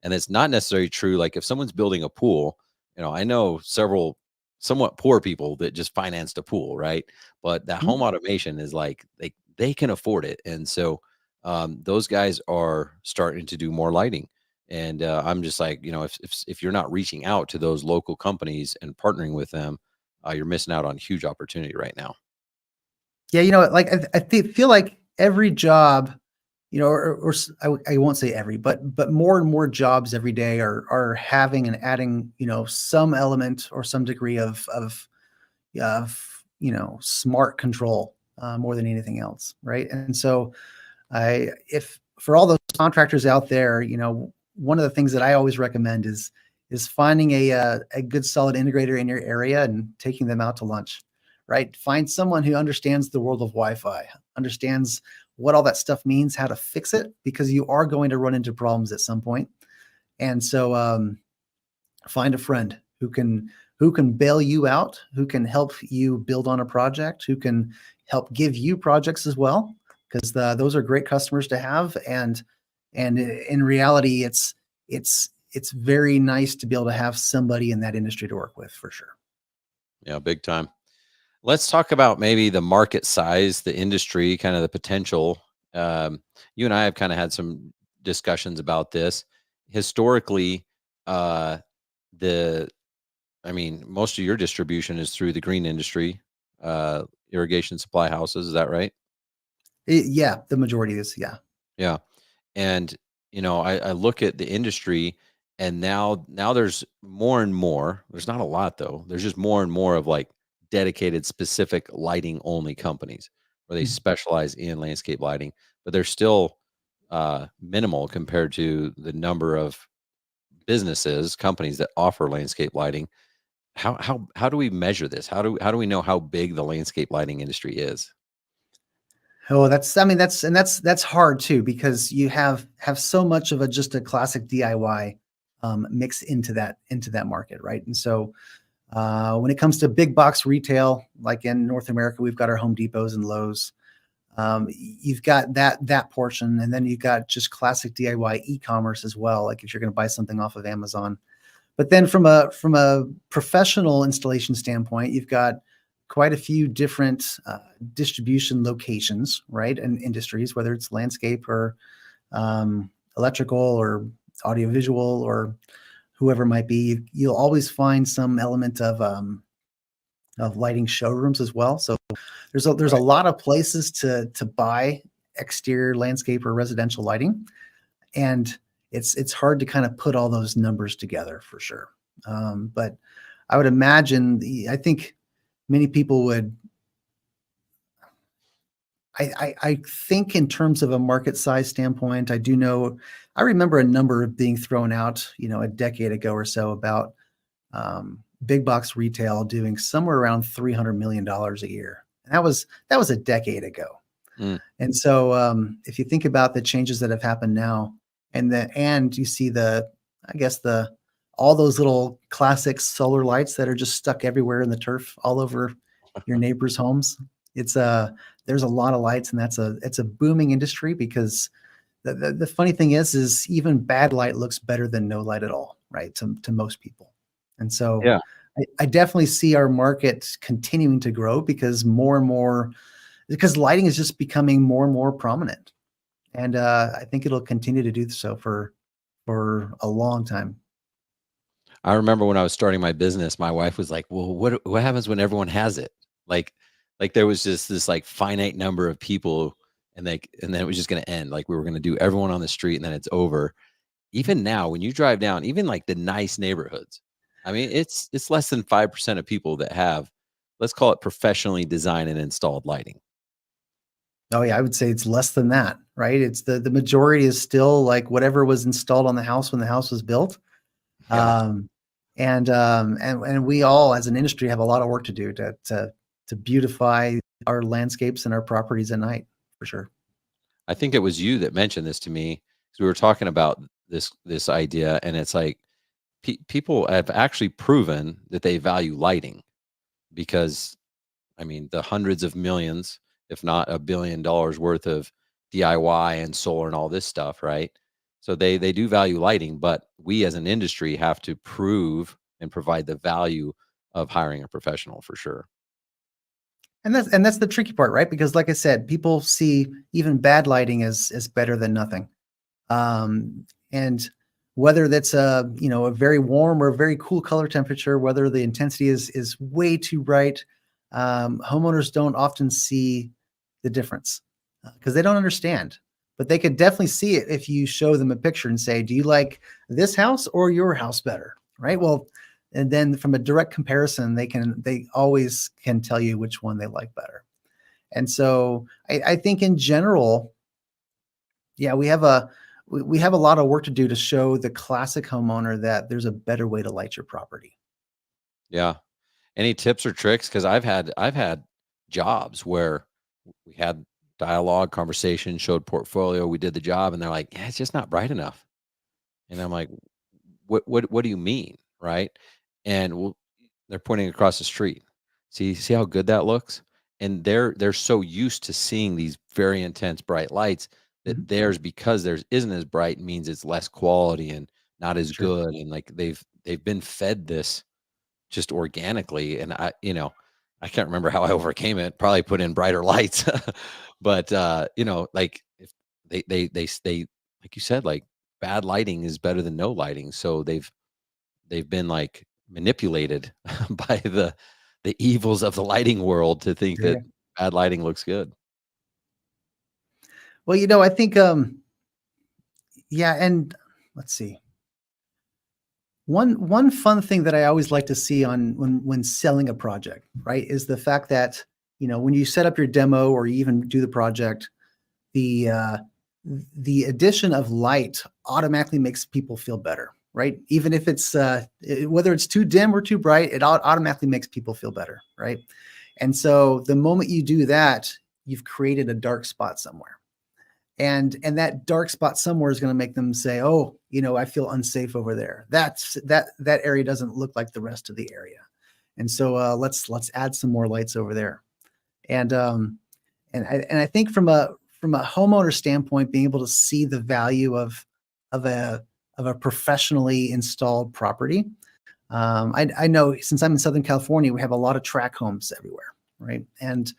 And it's not necessarily true. Like if someone's building a pool, I know several somewhat poor people that just financed a pool, right? But that Mhm. home automation is like they can afford it, and so those guys are starting to do more lighting. And I'm just like, if you're not reaching out to those local companies and partnering with them, you're missing out on huge opportunity right now. Yeah, like feel like every job, I won't say every, but more and more jobs every day are having and adding, some element or some degree of smart control more than anything else, right? And so, if for all those contractors out there, one of the things that I always recommend is finding a good solid integrator in your area and taking them out to lunch, right? Find someone who understands the world of Wi-Fi, understands what all that stuff means, how to fix it, because you are going to run into problems at some point. And so find a friend who can bail you out, who can help you build on a project, who can help give you projects as well, because those are great customers to have. And in reality, it's very nice to be able to have somebody in that industry to work with for sure. Yeah, big time. Let's talk about maybe the market size, the industry, kind of the potential. You and I have kind of had some discussions about this. Historically, most of your distribution is through the green industry, irrigation supply houses. Is that right? Yeah, the majority is, yeah. Yeah. And, I look at the industry, and now there's more and more, there's not a lot though. There's just more and more of like dedicated specific lighting only companies where they Mhm. specialize in landscape lighting, but they're still minimal compared to the number of companies that offer landscape lighting. How do we measure this? How do we know how big the landscape lighting industry is? Oh, that's hard too, because you have so much of just a classic DIY mix into that market, right? And so when it comes to big box retail, like in North America, we've got our Home Depots and Lowe's. You've got that portion, and then you've got just classic DIY e-commerce as well. Like if you're going to buy something off of Amazon, but then from a professional installation standpoint, you've got quite a few different distribution locations, right, and industries, whether it's landscape or electrical or audiovisual or whoever it might be. You'll always find some element of lighting showrooms as well. So there's a lot of places to buy exterior landscape or residential lighting, and it's hard to kind of put all those numbers together for sure. But I would imagine I think many people would. I think in terms of a market size standpoint, I remember a number being thrown out, a decade ago or so about big box retail doing somewhere around $300 million a year. And that was a decade ago. And so if you think about the changes that have happened now, and you see all those little classic solar lights that are just stuck everywhere in the turf all over your neighbors' homes. There's a lot of lights, and it's a booming industry because the funny thing is even bad light looks better than no light at all, right? To most people. And so Yeah. I definitely see our market continuing to grow because because lighting is just becoming more and more prominent. And I think it'll continue to do so for a long time. I remember when I was starting my business, my wife was like, "Well, what happens when everyone has it?" Like there was just this like finite number of people, and then it was just going to end. Like we were going to do everyone on the street, and then it's over. Even now, when you drive down, even like the nice neighborhoods, I mean, it's less than 5% of people that have, let's call it professionally designed and installed lighting. Oh yeah, I would say it's less than that, right? It's the majority is still like whatever was installed on the house when the house was built. Yeah. And we all as an industry have a lot of work to do to beautify our landscapes and our properties at night, for sure. I think it was you that mentioned this to me because we were talking about this idea, and it's like people have actually proven that they value lighting because, I mean, the hundreds of millions, if not $1 billion worth of DIY and solar and all this stuff, right? So they do value lighting, but we as an industry have to prove and provide the value of hiring a professional for sure. And that's the tricky part, right? Because like I said, people see even bad lighting as better than nothing. And whether that's a very warm or a very cool color temperature, whether the intensity is way too bright, homeowners don't often see the difference because they don't understand. But they could definitely see it if you show them a picture and say, "Do you like this house or your house better?" Right? Well, and then from a direct comparison, they always can tell you which one they like better. And so I think in general, yeah, we have a lot of work to do to show the classic homeowner that there's a better way to light your property. Yeah. Any tips or tricks? Because I've had jobs where we had dialogue, conversation, showed portfolio, we did the job, and they're like, "Yeah, it's just not bright enough." And I'm like, "What do you mean?" Right? And they're pointing across the street. See how good that looks? And they're so used to seeing these very intense bright lights that theirs, because theirs isn't as bright, means it's less quality and not as Sure. good. And like they've been fed this just organically. And I can't remember how I overcame it. Probably put in brighter lights. But like if they like you said, like bad lighting is better than no lighting. So they've been like manipulated by the evils of the lighting world to think Yeah. that bad lighting looks good. Well, I think yeah, and let's see. One fun thing that I always like to see on when selling a project, right, is the fact that, when you set up your demo or you even do the project, the addition of light automatically makes people feel better, right? Even if it's whether it's too dim or too bright, it automatically makes people feel better, right? And so the moment you do that, you've created a dark spot somewhere. And that dark spot somewhere is going to make them say, "Oh, I feel unsafe over there. That area doesn't look like the rest of the area." And so let's add some more lights over there. And I think from a homeowner standpoint, being able to see the value of a professionally installed property. I know since I'm in Southern California, we have a lot of tract homes everywhere, right? And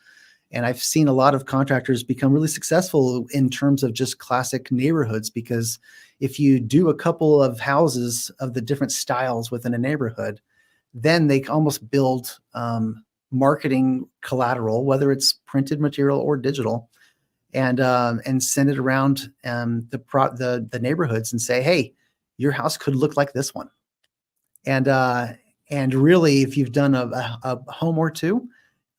I've seen a lot of contractors become really successful in terms of just classic neighborhoods, because if you do a couple of houses of the different styles within a neighborhood, then they almost build marketing collateral, whether it's printed material or digital, and send it around the neighborhoods and say, hey, your house could look like this one. And really, if you've done a home or two,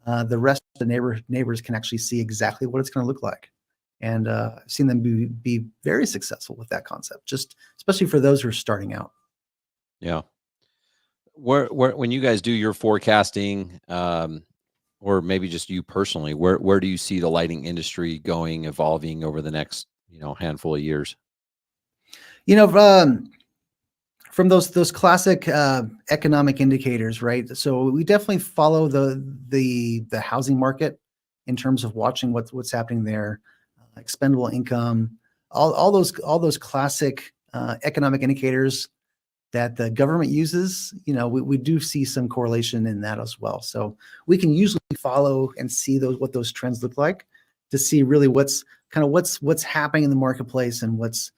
the rest of the neighbors can actually see exactly what it's going to look like. And I've seen them be very successful with that concept, just especially for those who are starting out. Yeah. Where when you guys do your forecasting, or maybe just you personally, where do you see the lighting industry going, evolving over the next, handful of years? From those classic economic indicators, right? So we definitely follow the housing market in terms of watching what's happening there, expendable income, all those classic economic indicators that the government uses. We do see some correlation in that as well. So we can usually follow and see what those trends look like, to see really what's happening in the marketplace and what's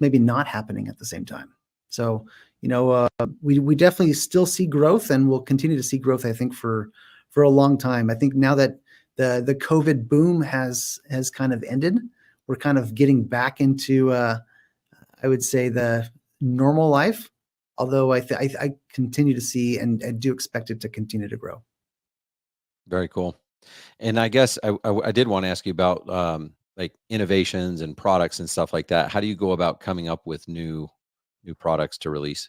maybe not happening at the same time. So, we definitely still see growth, and we'll continue to see growth, I think, for a long time. I think now that the COVID boom has kind of ended, we're kind of getting back into, I would say, the normal life. Although I continue to see and I do expect it to continue to grow. Very cool. And I guess I did want to ask you about like innovations and products and stuff like that. How do you go about coming up with new products to release?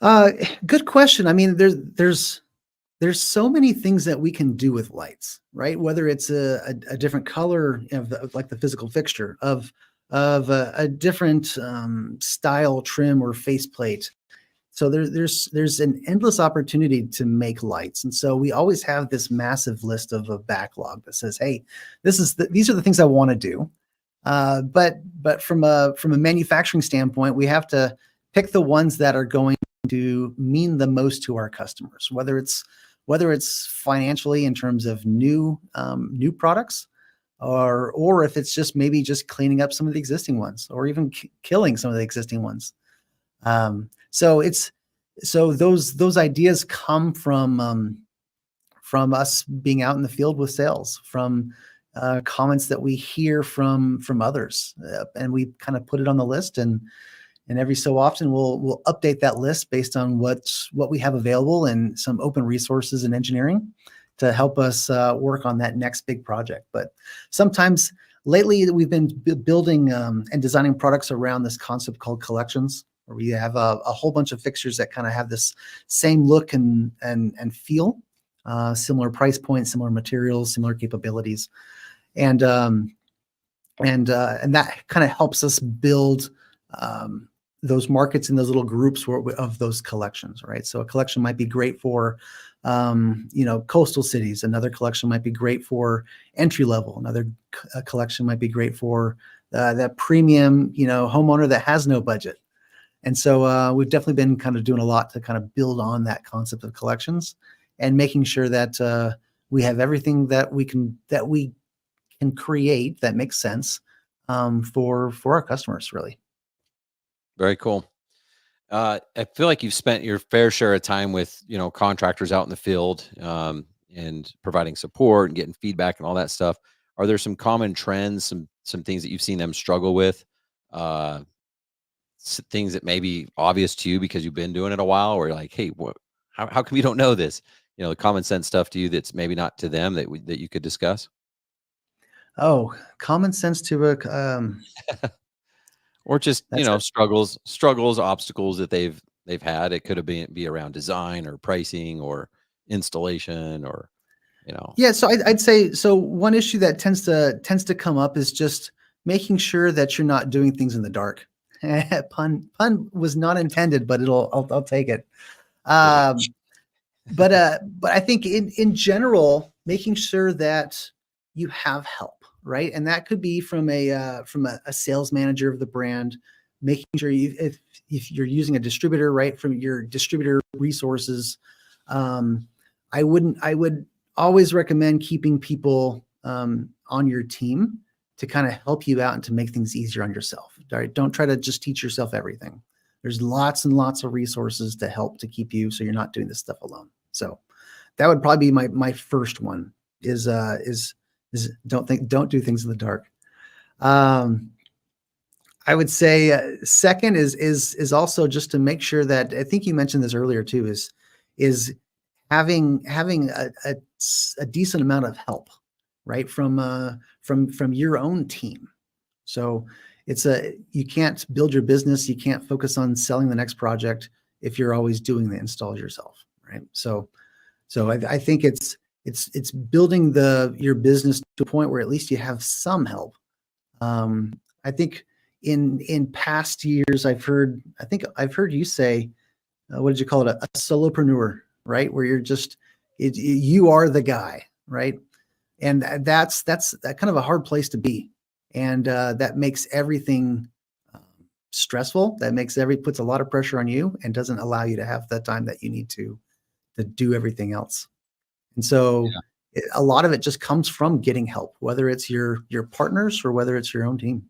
Good question. I mean, there's so many things that we can do with lights, right? Whether it's a different color of like the physical fixture of a different style, trim, or faceplate. So there's an endless opportunity to make lights, and so we always have this massive list of a backlog that says, "Hey, these are the things I want to do." But from a manufacturing standpoint, we have to pick the ones that are going to mean the most to our customers, whether it's financially in terms of new products, or if it's just maybe just cleaning up some of the existing ones, or even killing some of the existing ones. So those ideas come from us being out in the field with sales, from comments that we hear from others, and we kind of put it on the list, and every so often we'll update that list based on what we have available and some open resources in engineering to help us work on that next big project. But sometimes lately we've been building and designing products around this concept called collections, where we have a whole bunch of fixtures that kind of have this same look and feel, similar price points, similar materials, similar capabilities. And that kind of helps us build those markets in those little groups of those collections, right? So a collection might be great for, coastal cities. Another collection might be great for entry level. Another collection might be great for that premium, homeowner that has no budget. And so we've definitely been kind of doing a lot to kind of build on that concept of collections and making sure that we have everything that we can create that makes sense for our customers, really. Very cool. I feel like you've spent your fair share of time with, contractors out in the field, and providing support and getting feedback and all that stuff. Are there some common trends, some things that you've seen them struggle with? Things that may be obvious to you because you've been doing it a while, or you're like, hey, how come you don't know this? The common sense stuff to you that's maybe not to them that you could discuss. Oh, common sense to a or just That's struggles, obstacles that they've had. It could have be around design or pricing or installation or Yeah, so I'd say, so one issue that tends to come up is just making sure that you're not doing things in the dark. Pun was not intended, but I'll take it. but I think in general, making sure that you have help, right? And that could be from a sales manager of the brand, making sure if you're using a distributor, right, from your distributor resources. I would always recommend keeping people on your team to kind of help you out and to make things easier on yourself. All right, don't try to just teach yourself everything. There's lots and lots of resources to help to keep you so you're not doing this stuff alone. So that would probably be my first one is don't do things in the dark. I would say second is also just to make sure that, I think you mentioned this earlier too, is having a decent amount of help, right, from your own team. So you can't build your business, you can't focus on selling the next project if you're always doing the installs yourself, right? So I think it's building your business to a point where at least you have some help. I think in past years, I've heard you say, what did you call it? A solopreneur, right? Where you're you are the guy, right? And that's kind of a hard place to be. And that makes everything stressful. Puts a lot of pressure on you and doesn't allow you to have the time that you need to do everything else. And so a lot of it just comes from getting help, whether it's your partners or whether it's your own team.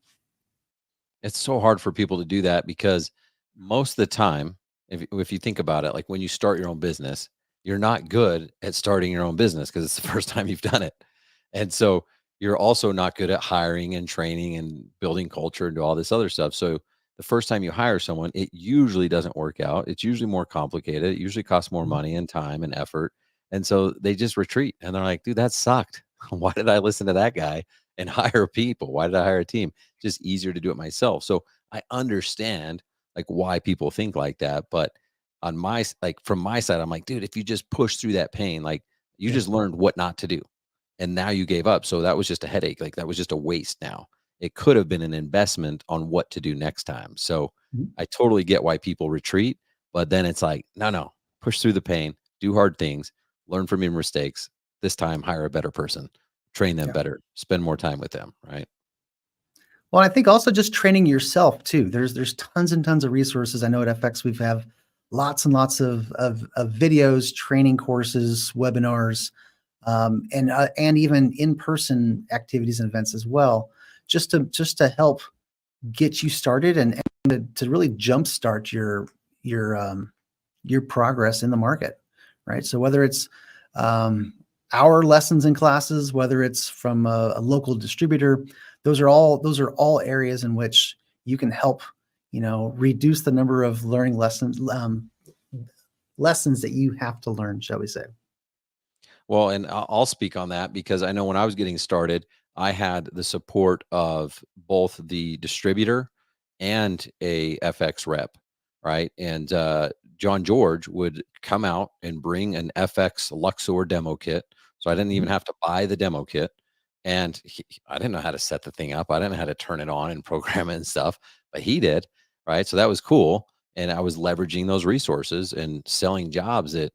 It's so hard for people to do that because most of the time, if you think about it, like when you start your own business, you're not good at starting your own business because it's the first time you've done it. And so you're also not good at hiring and training and building culture and do all this other stuff. So the first time you hire someone, it usually doesn't work out. It's usually more complicated. It usually costs more money and time and effort. And so they just retreat and they're like, dude, that sucked. Why did I listen to that guy and hire people? Why did I hire a team? Just easier to do it myself. So I understand like why people think like that. But from my side, I'm like, dude, if you just push through that pain, like you just learned what not to do. And now you gave up. So that was just a headache. Like that was just a waste now. It could have been an investment on what to do next time. So I totally get why people retreat. But then it's like, no, push through the pain, do hard things, learn from your mistakes. This time, hire a better person, train them better, spend more time with them, right? Well, I think also just training yourself too. There's tons and tons of resources. I know at FX we have lots and lots of videos, training courses, webinars, and even in-person activities and events as well, just to help get you started and to really jumpstart your progress in the market, right? So whether it's our lessons and classes, whether it's from a local distributor, those are all areas in which you can help, reduce the number of learning lessons that you have to learn, shall we say. Well, and I'll speak on that because I know when I was getting started, I had the support of both the distributor and a FX rep, right? And John George would come out and bring an FX Luxor demo kit. So I didn't even have to buy the demo kit. And I didn't know how to set the thing up. I didn't know how to turn it on and program it and stuff, but he did, right? So that was cool. And I was leveraging those resources and selling jobs that,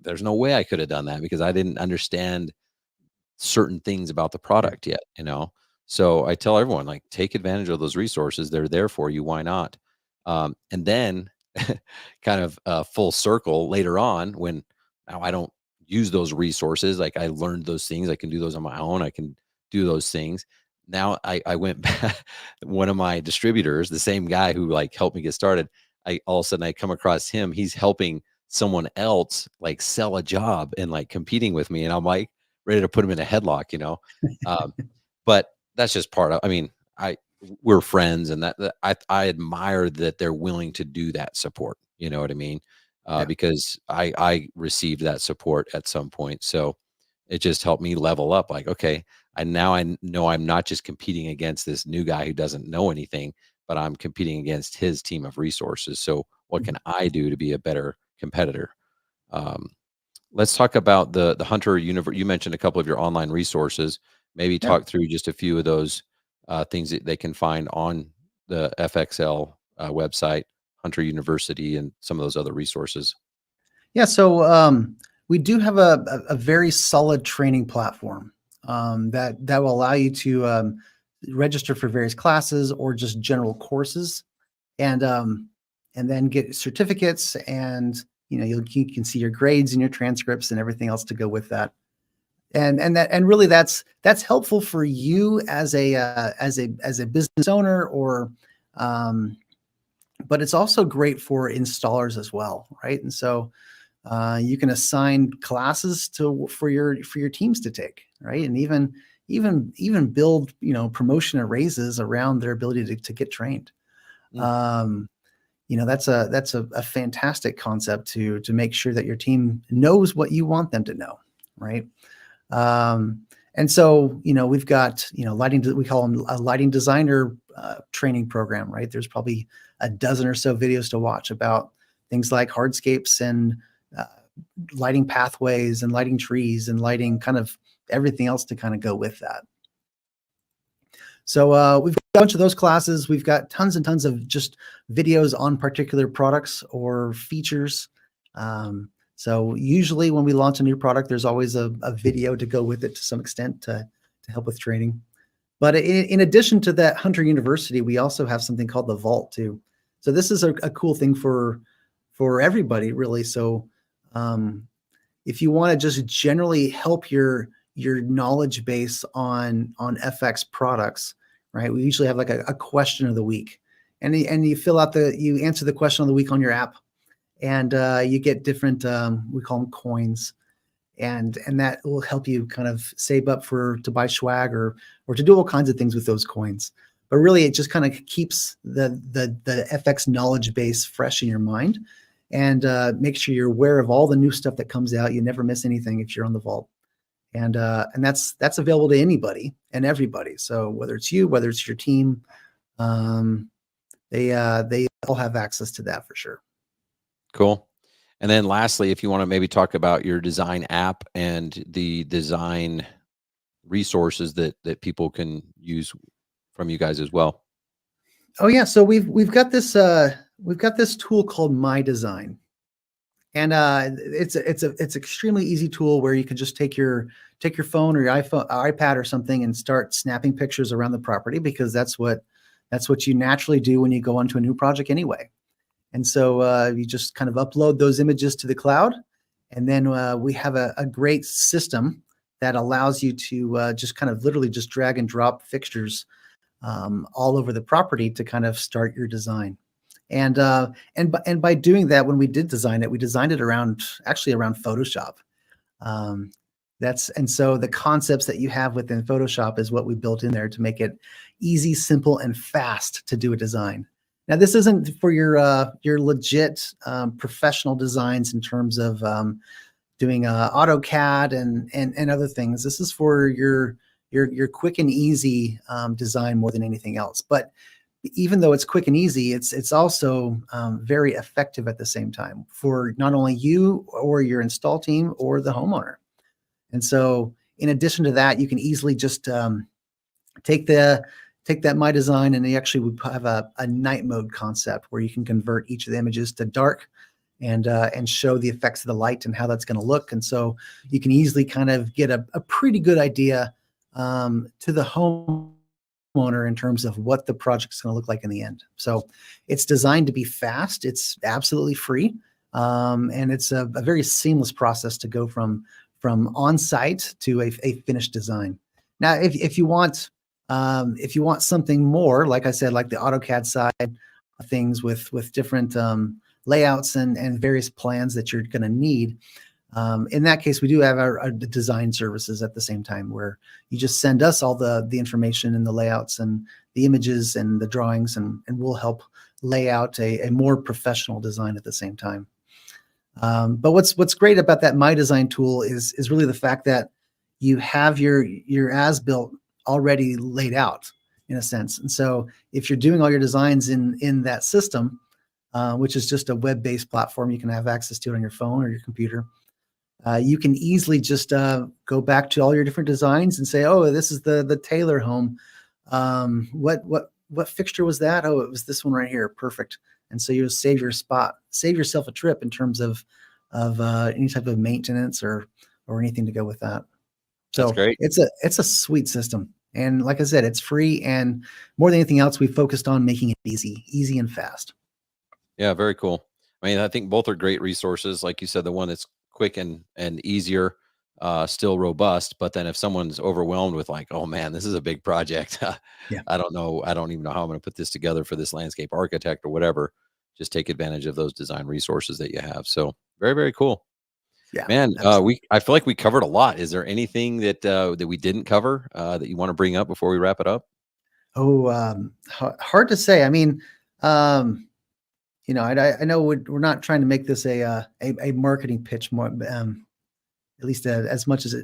there's no way I could have done that because I didn't understand certain things about the product yet, So I tell everyone, like, take advantage of those resources. They're there for you. Why not? And then kind of full circle later on when now I don't use those resources. Like I learned those things. I can do those on my own. I can do those things. Now I went back, one of my distributors, the same guy who like helped me get started. All of a sudden I come across him. He's helping someone else like sell a job and like competing with me. And I'm like ready to put him in a headlock, but that's just part of, we're friends and that I admire that they're willing to do that support. You know what I mean? Because I received that support at some point. So it just helped me level up. Like, okay, I know I'm not just competing against this new guy who doesn't know anything, but I'm competing against his team of resources. So what can I do to be a better competitor? Let's talk about the Hunter University. You mentioned a couple of your online resources. Maybe talk through just a few of those things that they can find on the FXL website, Hunter University, and some of those other resources. Yeah. So we do have a very solid training platform that will allow you to register for various classes or just general courses, and then get certificates, and you can see your grades and your transcripts and everything else to go with that. And really that's helpful for you as a business owner, or but it's also great for installers as well, right? And so you can assign classes for your teams to take, right? And even build promotion and raises around their ability to get trained. That's a fantastic concept to make sure that your team knows what you want them to know, right? And so, we've got, lighting, we call them a lighting designer training program, right? There's probably a dozen or so videos to watch about things like hardscapes and lighting pathways and lighting trees and lighting kind of everything else to kind of go with that. So we've got a bunch of those classes. We've got tons and tons of just videos on particular products or features. So usually when we launch a new product, there's always a video to go with it to some extent to help with training. But in addition to that Hunter University, we also have something called the Vault too. So this is a cool thing for everybody, really. So if you want to just generally help your knowledge base on FX products, right? We usually have like a question of the week, and you answer the question of the week on your app, and you get different we call them coins, and that will help you kind of save up to buy swag or to do all kinds of things with those coins. But really, it just kind of keeps the FX knowledge base fresh in your mind, and make sure you're aware of all the new stuff that comes out. You never miss anything if you're on the Vault. And that's available to anybody and everybody. So whether it's you, whether it's your team, they all have access to that for sure. Cool. And then lastly, if you want to maybe talk about your design app and the design resources that people can use from you guys as well. Oh yeah, so we've got this tool called My Design. And it's extremely easy tool where you can just take your phone or your iPhone, or iPad or something, and start snapping pictures around the property, because that's what you naturally do when you go onto a new project anyway. And so you just kind of upload those images to the cloud, and then we have a great system that allows you to just kind of literally just drag and drop fixtures all over the property to kind of start your design. And by doing that, when we did design it, we designed it around Photoshop. And so the concepts that you have within Photoshop is what we built in there to make it easy, simple, and fast to do a design. Now, this isn't for your legit professional designs in terms of doing AutoCAD and other things. This is for your quick and easy design more than anything else. But even though it's quick and easy, it's also very effective at the same time for not only you or your install team or the homeowner. And so in addition to that, you can easily just take that My Design, and they actually would have a night mode concept where you can convert each of the images to dark and show the effects of the light and how that's going to look. And so you can easily kind of get a pretty good idea to the homeowner in terms of what the project's going to look like in the end. So it's designed to be fast. It's absolutely free. And it's a very seamless process to go from on-site to a finished design. Now, if you want something more, like I said, like the AutoCAD side of things with different layouts and various plans that you're going to need, in that case, we do have our design services at the same time, where you just send us all the information and the layouts and the images and the drawings, and we'll help lay out a more professional design at the same time. But what's great about that My Design tool is really the fact that you have your as-built already laid out in a sense. And so if you're doing all your designs in that system, which is just a web-based platform, you can have access to it on your phone or your computer. You can easily just go back to all your different designs and say, oh, this is the Taylor home. What fixture was that? Oh, it was this one right here. Perfect. And so you'll save yourself a trip in terms of any type of maintenance or anything to go with that. So That's great. it's a sweet system. And like I said, it's free. And more than anything else, we focused on making it easy and fast. Yeah, very cool. I mean, I think both are great resources. Like you said, the one that's quick and easier, still robust. But then if someone's overwhelmed with like, oh man, this is a big project. Yeah. I don't know. I don't even know how I'm going to put this together for this landscape architect or whatever. Just take advantage of those design resources that you have. So very, very cool. Yeah, Man, I feel like we covered a lot. Is there anything that we didn't cover that you want to bring up before we wrap it up? Hard to say. I mean, you know, I know we're not trying to make this a marketing pitch more, at least as much as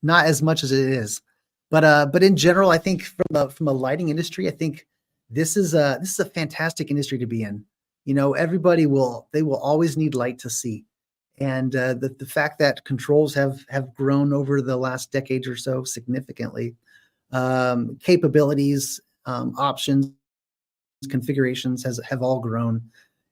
not as much as it is, but in general, I think from a lighting industry, I think this is a fantastic industry to be in. You know, everybody will always need light to see. And the fact that controls have grown over the last decade or so significantly, capabilities, options, configurations have all grown,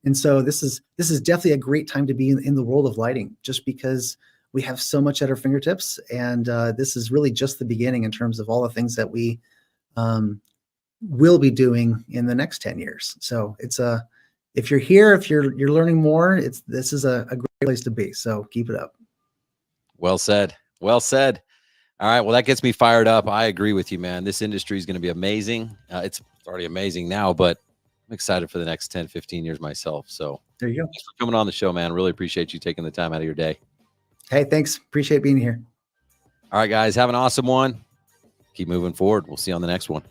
and so this is definitely a great time to be in the world of lighting, just because we have so much at our fingertips, and this is really just the beginning in terms of all the things that we will be doing in the next 10 years. So it's if you're here, if you're learning more, this is a great place to be. So keep it up. Well said. Well said. All right. Well, that gets me fired up. I agree with you, man. This industry is going to be amazing. It's already amazing now, but I'm excited for the next 10, 15 years myself. So There you go. thanks for coming on the show, man. Really appreciate you taking the time out of your day. Hey, thanks. Appreciate being here. All right, guys. Have an awesome one. Keep moving forward. We'll see you on the next one.